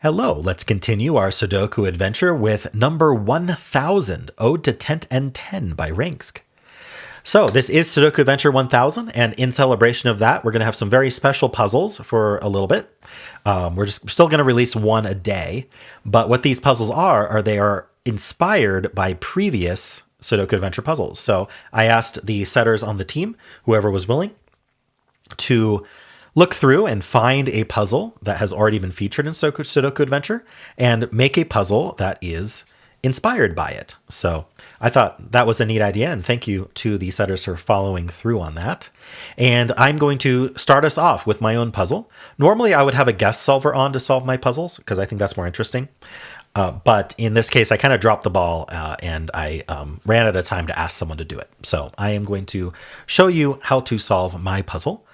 Hello, let's continue our Sudoku adventure with number 1000, Ode to Tent and 10 by Rangsk. So this is Sudoku Adventure 1000, and in celebration of that, we're going to have some very special puzzles for a little bit. We're still going to release one a day, but what these puzzles are they are inspired by previous Sudoku Adventure puzzles. So I asked the setters on the team, whoever was willing, to look through and find a puzzle that has already been featured in Sudoku Adventure and make a puzzle that is inspired by it. So I thought that was a neat idea, and thank you to the setters for following through on that. And I'm going to start us off with my own puzzle. Normally I would have a guest solver on to solve my puzzles because I think that's more interesting. But in this case, I kind of dropped the ball and I ran out of time to ask someone to do it. So I am going to show you how to solve my puzzle.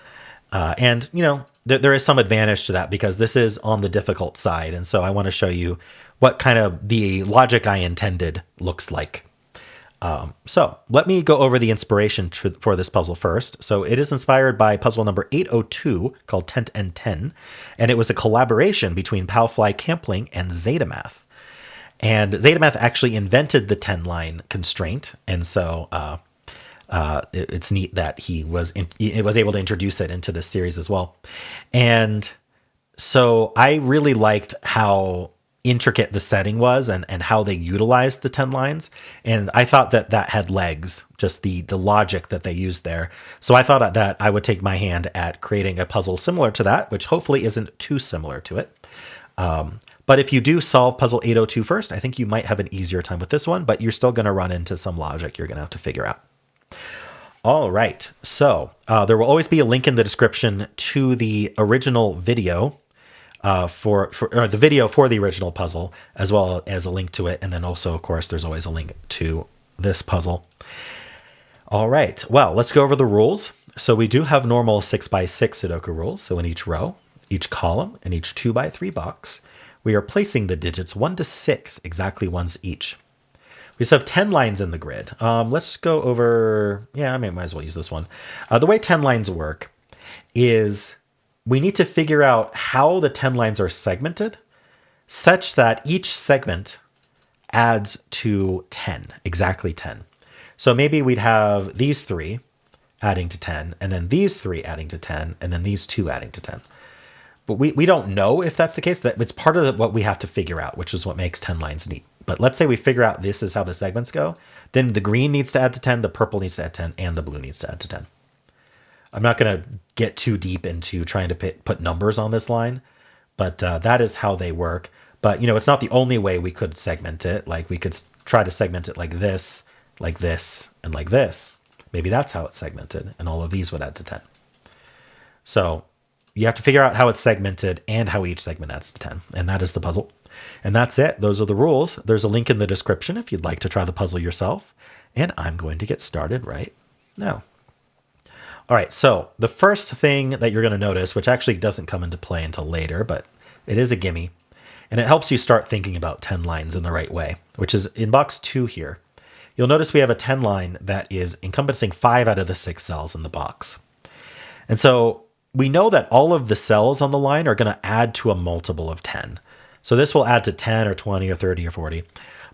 And, you know, there is some advantage to that because this is on the difficult side. And so I want to show you what kind of the logic I intended looks like. So let me go over the inspiration for this puzzle first. So it is inspired by puzzle number 802 called Tent and 10. And it was a collaboration between Powfly Campling and Zetamath. And Zetamath actually invented the 10-line constraint. And so it's neat that he was able to introduce it into this series as well. And so I really liked how intricate the setting was and how they utilized the 10 lines. And I thought that had legs, just the logic that they used there. So I thought that I would take my hand at creating a puzzle similar to that, which hopefully isn't too similar to it. But if you do solve puzzle 802 first, I think you might have an easier time with this one, but you're still going to run into some logic you're going to have to figure out. All right, so there will always be a link in the description to the original video or the video for the original puzzle, as well as a link to it. And then also, of course, there's always a link to this puzzle. All right, well, let's go over the rules. So we do have normal 6x6 Sudoku rules. So in each row, each column, and each 2x3 box, we are placing the digits 1 to 6, exactly ones each. We just have 10 lines in the grid. Let's go over, I might as well use this one. The way 10 lines work is we need to figure out how the 10 lines are segmented such that each segment adds to 10, exactly 10. So maybe we'd have these three adding to 10, and then these three adding to 10, and then these two adding to 10. But we don't know if that's the case. That it's part of what we have to figure out, which is what makes 10 lines neat. But let's say we figure out this is how the segments go. Then the green needs to add to 10, the purple needs to add 10, and the blue needs to add to 10. I'm not going to get too deep into trying to put numbers on this line, but that is how they work. But, you know, it's not the only way we could segment it. Like we could try to segment it like this, and like this. Maybe that's how it's segmented, and all of these would add to 10. So you have to figure out how it's segmented and how each segment adds to 10. And that is the puzzle. And that's it. Those are the rules. There's a link in the description if you'd like to try the puzzle yourself. And I'm going to get started right now. All right, so the first thing that you're going to notice, which actually doesn't come into play until later, but it is a gimme, and it helps you start thinking about 10 lines in the right way, which is in box 2 here. You'll notice we have a 10 line that is encompassing 5 out of the 6 cells in the box. And so we know that all of the cells on the line are going to add to a multiple of 10. So this will add to 10 or 20 or 30 or 40.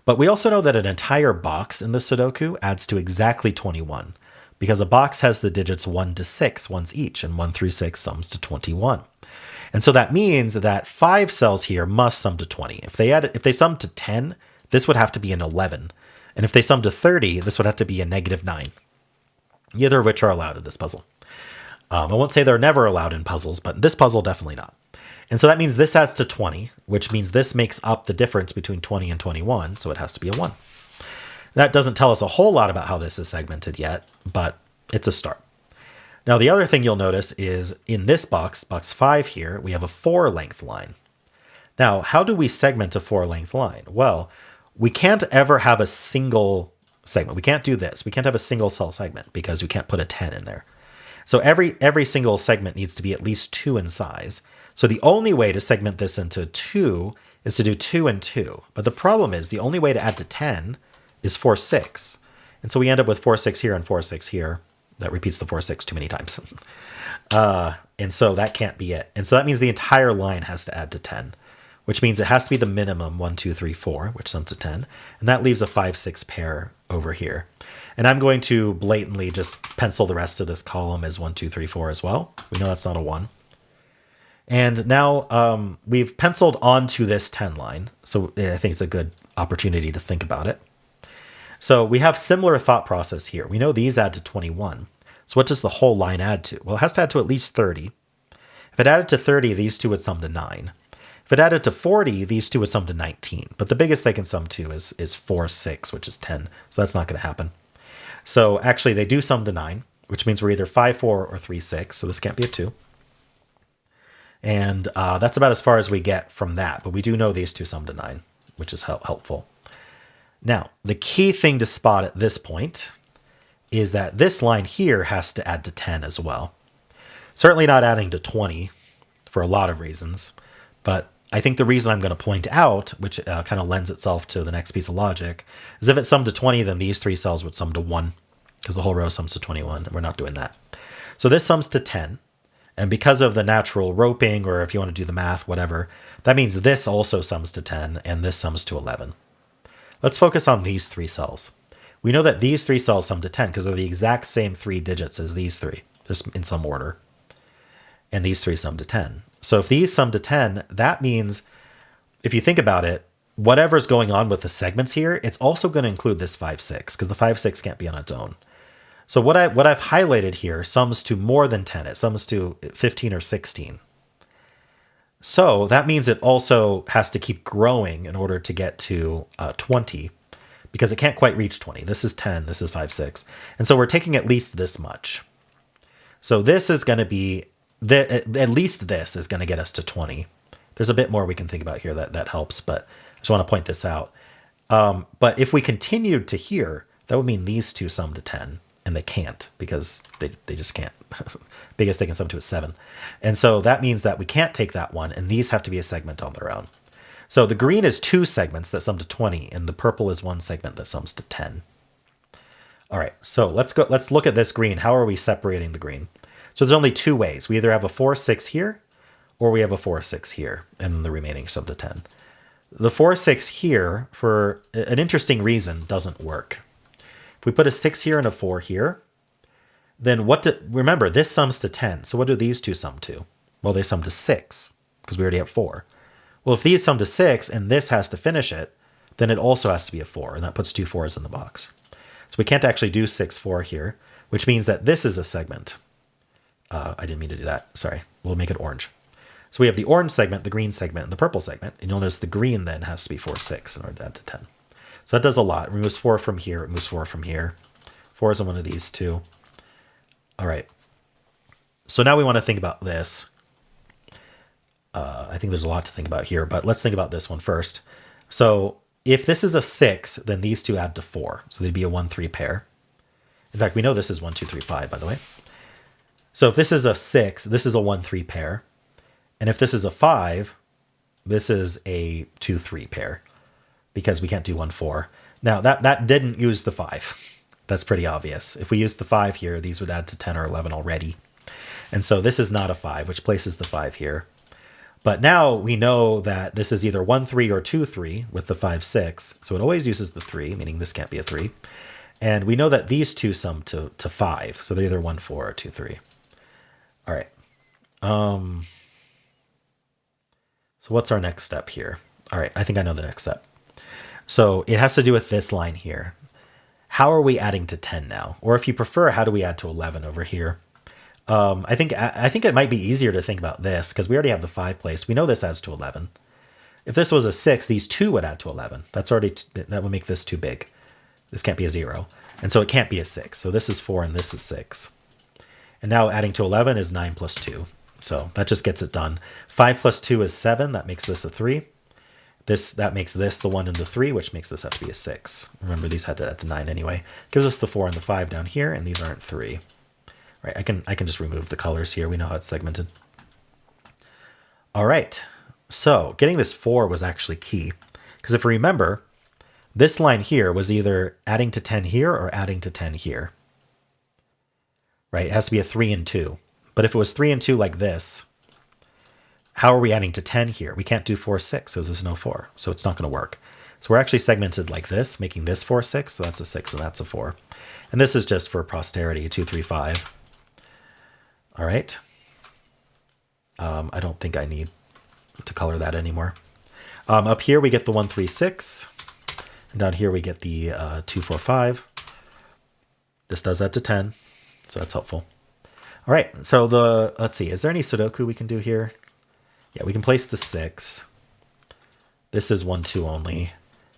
But we also know that an entire box in the Sudoku adds to exactly 21 because a box has the digits 1 to 6 once each, and 1 through 6 sums to 21. And so that means that 5 cells here must sum to 20. If they sum to 10, this would have to be an 11. And if they sum to 30, this would have to be a -9. Neither of which are allowed in this puzzle. I won't say they're never allowed in puzzles, but this puzzle definitely not. And so that means this adds to 20, which means this makes up the difference between 20 and 21, so it has to be a 1. That doesn't tell us a whole lot about how this is segmented yet, but it's a start. Now, the other thing you'll notice is in this box, box 5 here, we have a 4-length line. Now, how do we segment a 4-length line? Well, we can't ever have a single segment. We can't do this. We can't have a single cell segment because we can't put a 10 in there. So every single segment needs to be at least 2 in size. So the only way to segment this into 2 is to do 2 and 2. But the problem is the only way to add to 10 is 4, 6. And so we end up with 4, 6 here and 4, 6 here. That repeats the 4, 6 too many times. And so that can't be it. And so that means the entire line has to add to 10, which means it has to be the minimum 1, 2, 3, 4, which sums to 10. And that leaves a 5, 6 pair over here. And I'm going to blatantly just pencil the rest of this column as 1, 2, 3, 4 as well. We know that's not a 1. And now we've penciled onto this 10 line. So I think it's a good opportunity to think about it. So we have similar thought process here. We know these add to 21. So what does the whole line add to? Well, it has to add to at least 30. If it added to 30, these two would sum to 9. If it added to 40, these two would sum to 19. But the biggest they can sum to is 4, 6, which is 10. So that's not going to happen. So actually, they do sum to 9, which means we're either 5, 4, or 3, 6. So this can't be a 2. And that's about as far as we get from that. But we do know these two sum to 9, which is helpful. Now, the key thing to spot at this point is that this line here has to add to 10 as well. Certainly not adding to 20 for a lot of reasons. But I think the reason I'm going to point out, which kind of lends itself to the next piece of logic, is if it summed to 20, then these three cells would sum to 1, because the whole row sums to 21, and we're not doing that. So this sums to 10. And because of the natural roping, or if you want to do the math, whatever, that means this also sums to 10, and this sums to 11. Let's focus on these three cells. We know that these three cells sum to 10 because they're the exact same 3 digits as these three, just in some order. And these three sum to 10. So if these sum to 10, that means, if you think about it, whatever's going on with the segments here, it's also going to include this 5, 6, because the 5, 6 can't be on its own. So what I've highlighted here sums to more than 10. It sums to 15 or 16. So that means it also has to keep growing in order to get to 20, because it can't quite reach 20. This is 10, this is 5, 6. And so we're taking at least this much. So this is going to be, at least this is going to get us to 20. There's a bit more we can think about here that helps, but I just want to point this out. But if we continued to here, that would mean these two sum to 10, and they can't, because they just can't. Biggest they can sum to is 7. And so that means that we can't take that one, and these have to be a segment on their own. So the green is 2 segments that sum to 20, and the purple is 1 segment that sums to 10. All right, so let's look at this green. How are we separating the green? So there's only 2 ways. We either have a 4, 6 here, or we have a 4, 6 here, and the remaining sum to 10. The 4, 6 here, for an interesting reason, doesn't work. If we put a 6 here and a 4 here, then remember, this sums to 10. So what do these two sum to? Well, they sum to 6, because we already have 4. Well, if these sum to 6 and this has to finish it, then it also has to be a 4, and that puts 2 4s in the box. So we can't actually do 6, 4 here, which means that this is a segment. I didn't mean to do that. Sorry. We'll make it orange. So we have the orange segment, the green segment, and the purple segment. And you'll notice the green then has to be 4, 6 in order to add to 10. So that does a lot. It removes 4 from here. It moves 4 from here. 4 is on one of these two. All right. So now we want to think about this. I think there's a lot to think about here, but let's think about this one first. So if this is a 6, then these two add to 4. So they'd be a 1, 3 pair. In fact, we know this is 1, 2, 3, 5, by the way. So if this is a 6, this is a 1, 3 pair. And if this is a 5, this is a 2, 3 pair, because we can't do 1, 4. Now, that didn't use the 5. That's pretty obvious. If we used the 5 here, these would add to 10 or 11 already. And so this is not a 5, which places the 5 here. But now we know that this is either 1, 3 or 2, 3 with the 5, 6. So it always uses the 3, meaning this can't be a 3. And we know that these two sum to 5. So they're either 1, 4 or 2, 3. All right. So what's our next step here? All right, I think I know the next step. So it has to do with this line here. How are we adding to 10 now? Or if you prefer, how do we add to 11 over here? I think it might be easier to think about this, because we already have the 5 placed. We know this adds to 11. If this was a 6, these 2 would add to 11. That would make this too big. This can't be a 0. And so it can't be a 6. So this is 4 and this is 6. And now adding to 11 is 9 plus 2. So that just gets it done. 5 plus 2 is 7. That makes this a 3. That makes this the 1 and the 3, which makes this have to be a 6. Remember, these had to add to 9 anyway. Gives us the 4 and the 5 down here, and these aren't 3. Right, I can just remove the colors here. We know how it's segmented. All right, so getting this 4 was actually key. Because if you remember, this line here was either adding to 10 here or adding to 10 here. Right, it has to be a 3 and 2. But if it was 3 and 2 like this, how are we adding to 10 here? We can't do 4, 6 because there's no 4. So it's not going to work. So we're actually segmented like this, making this 4, 6. So that's a 6 and that's a 4. And this is just for posterity, 2, 3, 5. All right. I don't think I need to color that anymore. Up here we get the 1, 3, 6. And down here we get the 2, 4, 5. This does add to 10. So that's helpful. All right. So let's see. Is there any Sudoku we can do here? Yeah, we can place the 6. This is 1, 2 only.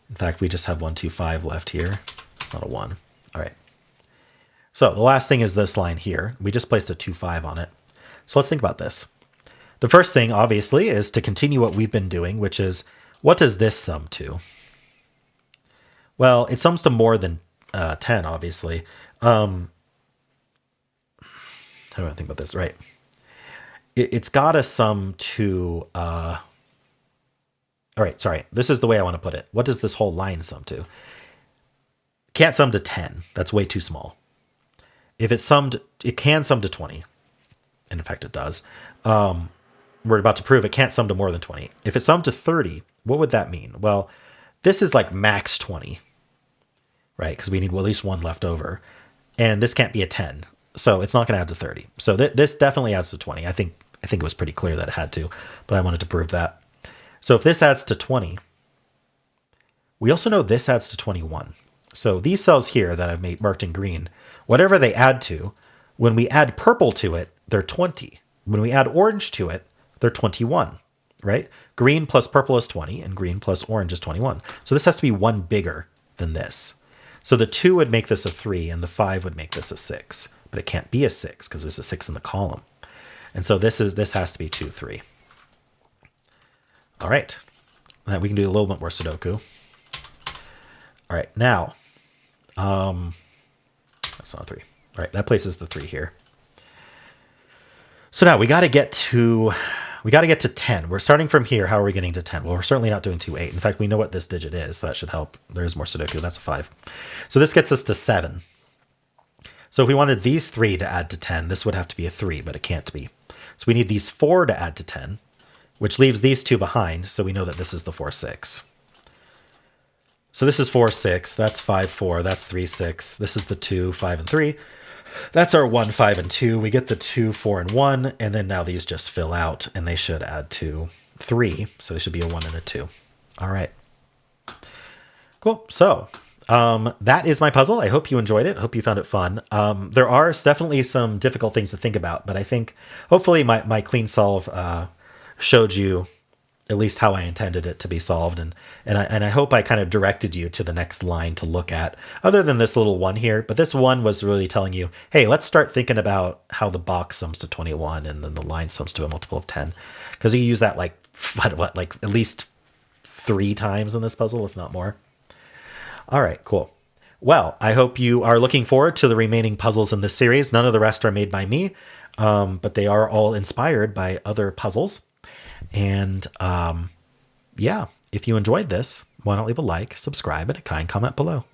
In fact, we just have 1, 2, 5 left here. It's not a 1. All right. So the last thing is this line here. We just placed a 2, 5 on it. So let's think about this. The first thing, obviously, is to continue what we've been doing, which is, what does this sum to? Well, it sums to more than 10, obviously. How do I think about this? Right. It's got to sum to... all right, sorry. This is the way I want to put it. What does this whole line sum to? Can't sum to 10. That's way too small. If it summed, it can sum to 20. And in fact, it does. We're about to prove it can't sum to more than 20. If it summed to 30, what would that mean? Well, this is like max 20, right? Because we need at least one left over. And this can't be a 10. So it's not going to add to 30. So this definitely adds to 20. I think it was pretty clear that it had to, but I wanted to prove that. So if this adds to 20, we also know this adds to 21. So these cells here that I've marked in green, whatever they add to, when we add purple to it, they're 20. When we add orange to it, they're 21, right? Green plus purple is 20, and green plus orange is 21. So this has to be one bigger than this. So the 2 would make this a 3, and the 5 would make this a 6. But it can't be a 6 because there's a 6 in the column. And so this has to be 2, 3. All right. We can do a little bit more Sudoku. All right, now, that's not 3. All right, that places the 3 here. So now we got to get to 10. We're starting from here. How are we getting to 10? Well, we're certainly not doing 2, 8. In fact, we know what this digit is, so that should help. There's more Sudoku. That's a 5. So this gets us to 7. So if we wanted these 3 to add to 10, this would have to be a 3, but it can't be. So we need these 4 to add to 10, which leaves these 2 behind, so we know that this is the 4, 6. So this is 4, 6. That's 5, 4. That's 3, 6. This is the 2, 5, and 3. That's our 1, 5, and 2. We get the 2, 4, and 1, and then now these just fill out, and they should add to 3. So it should be a 1 and a 2. All right. Cool. So that is my puzzle. I hope you enjoyed it. I hope you found it fun. There are definitely some difficult things to think about, but I think hopefully my clean solve showed you at least how I intended it to be solved. And I hope I kind of directed you to the next line to look at, other than this little one here. But this one was really telling you, hey, let's start thinking about how the box sums to 21 and then the line sums to a multiple of 10. Because you use that like at least 3 times in this puzzle, if not more. All right, cool. Well, I hope you are looking forward to the remaining puzzles in this series. None of the rest are made by me, but they are all inspired by other puzzles. And yeah, if you enjoyed this, why not leave a like, subscribe, and a kind comment below.